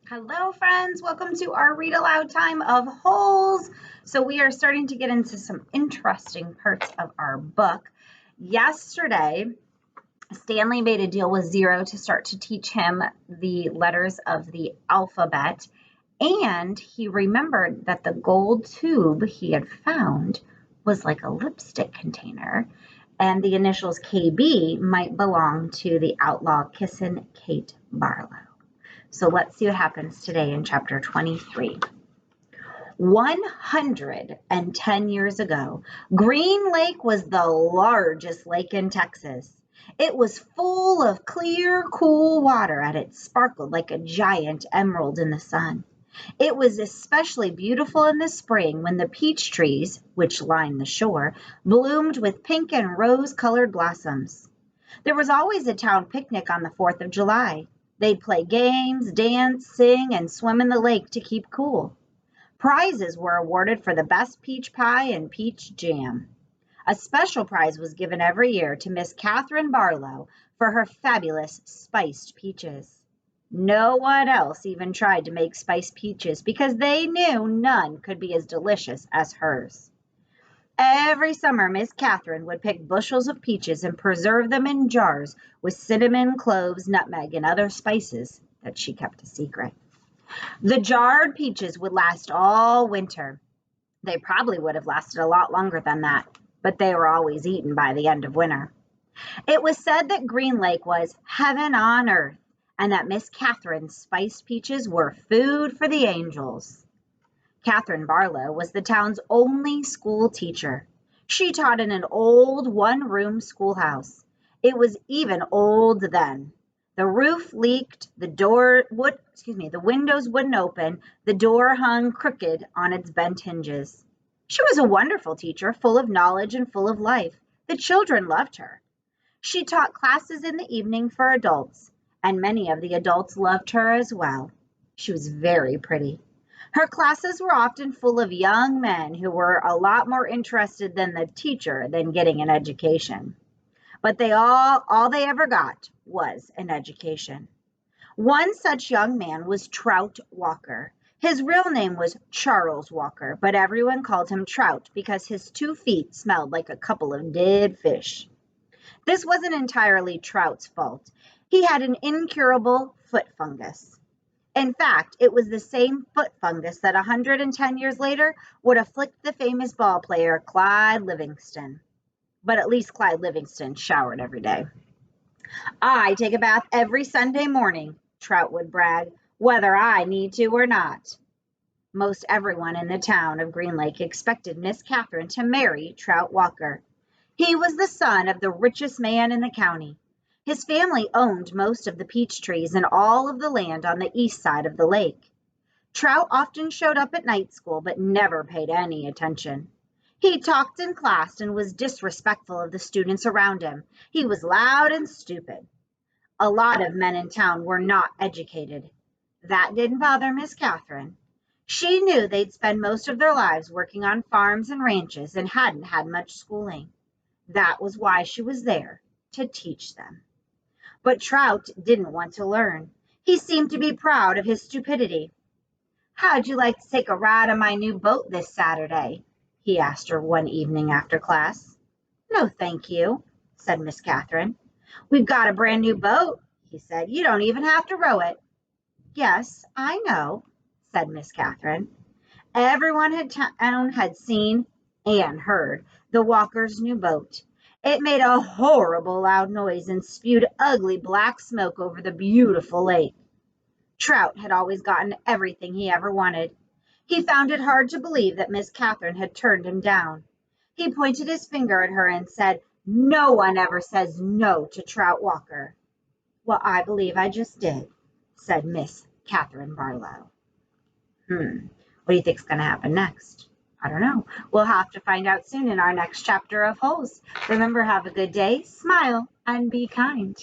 Hello, friends. Welcome to our read aloud time of holes. So we are starting to get into some interesting parts of our book. Yesterday, Stanley made a deal with Zero to start to teach him the letters of the alphabet. And he remembered that the gold tube he had found was like a lipstick container. And the initials KB might belong to the outlaw Kissin' Kate Barlow. So let's see what happens today in chapter 23. 110 years ago, Green Lake was the largest lake in Texas. It was full of clear, cool water, and it sparkled like a giant emerald in the sun. It was especially beautiful in the spring when the peach trees, which lined the shore, bloomed with pink and rose-colored blossoms. There was always a town picnic on the 4th of July. They'd play games, dance, sing, and swim in the lake to keep cool. Prizes were awarded for the best peach pie and peach jam. A special prize was given every year to Miss Catherine Barlow for her fabulous spiced peaches. No one else even tried to make spiced peaches because they knew none could be as delicious as hers. Every summer, Miss Catherine would pick bushels of peaches and preserve them in jars with cinnamon, cloves, nutmeg, and other spices that she kept a secret. The jarred peaches would last all winter. They probably would have lasted a lot longer than that, but they were always eaten by the end of winter. It was said that Green Lake was heaven on earth and that Miss Catherine's spiced peaches were food for the angels. Catherine Barlow was the town's only school teacher. She taught in an old one-room schoolhouse. It was even old then. The roof leaked, the windows wouldn't open, the door hung crooked on its bent hinges. She was a wonderful teacher, full of knowledge and full of life. The children loved her. She taught classes in the evening for adults, and many of the adults loved her as well. She was very pretty. Her classes were often full of young men who were a lot more interested than the teacher than getting an education. But all they ever got was an education. One such young man was Trout Walker. His real name was Charles Walker, but everyone called him Trout because his 2 feet smelled like a couple of dead fish. This wasn't entirely Trout's fault. He had an incurable foot fungus. In fact, it was the same foot fungus that 110 years later would afflict the famous ball player Clyde Livingston. But at least Clyde Livingston showered every day. "I take a bath every Sunday morning," Trout would brag, "whether I need to or not." Most everyone in the town of Green Lake expected Miss Catherine to marry Trout Walker. He was the son of the richest man in the county. His family owned most of the peach trees and all of the land on the east side of the lake. Trout often showed up at night school, but never paid any attention. He talked in class and was disrespectful of the students around him. He was loud and stupid. A lot of men in town were not educated. That didn't bother Miss Catherine. She knew they'd spend most of their lives working on farms and ranches and hadn't had much schooling. That was why she was there, to teach them. But Trout didn't want to learn. He seemed to be proud of his stupidity. "How'd you like to take a ride on my new boat this Saturday?" he asked her one evening after class. "No, thank you," said Miss Catherine. "We've got a brand new boat," he said. "You don't even have to row it." "Yes, I know," said Miss Catherine. Everyone in town had seen and heard the Walkers' new boat. It made a horrible loud noise and spewed ugly black smoke over the beautiful lake. Trout had always gotten everything he ever wanted. He found it hard to believe that Miss Catherine had turned him down. He pointed his finger at her and said, "No one ever says no to Trout Walker." "Well, I believe I just did," said Miss Catherine Barlow. What do you think is going to happen next? I don't know. We'll have to find out soon in our next chapter of Holes. Remember, have a good day, smile, and be kind.